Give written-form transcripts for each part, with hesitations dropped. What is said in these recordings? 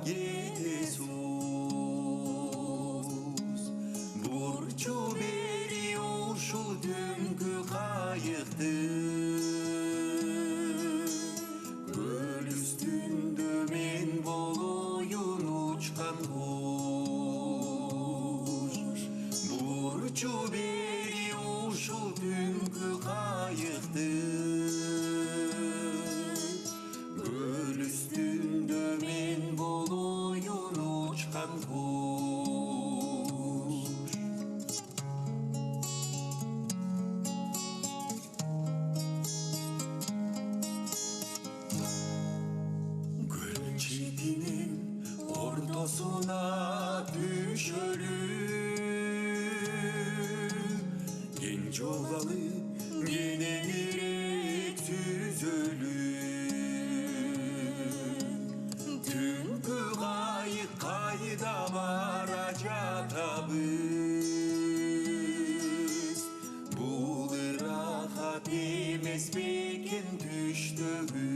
кетесуз. Бурчу бери ушул түнкү кайыкты, көл үстүндө мен болоюн учкан куш. Бурчу бери ушул түнкү кайыкты, көл үстүндө мен болоюн учкан куш. Көл четинин ортосуна түшөлү, кең жолалы кененирээк түзөлү. Түнкү кайык кайда бара жатабыз, бул ырахат эмес бекен түштөгү.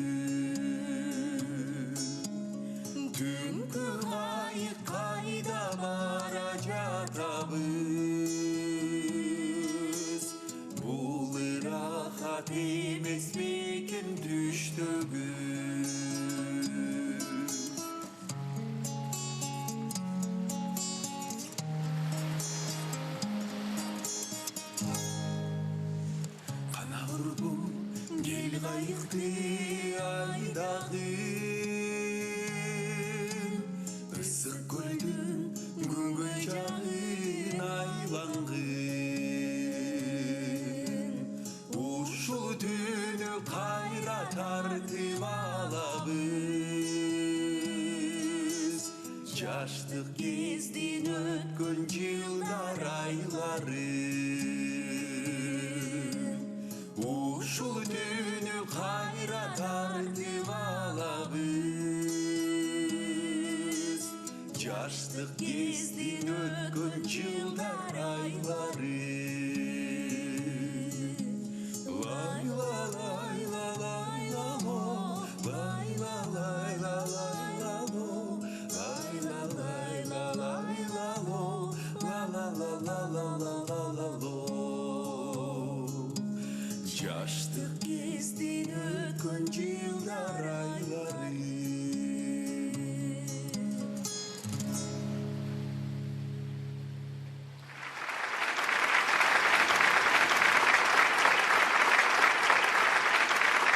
Түнкү кайык кайда бара жатабыз, бул ырахат эмес бекен түштөгү. Кана урбум кел кайыкты айдагын, ысык көлдүн күнгөй жагын айлангын. Ушул түнү кайра тартып алабыз, жаштык кездин өткөн жылдар айларын. Ушул түнү кайра тартып алабыз, жаштык кездин өткөн жылдар айларын.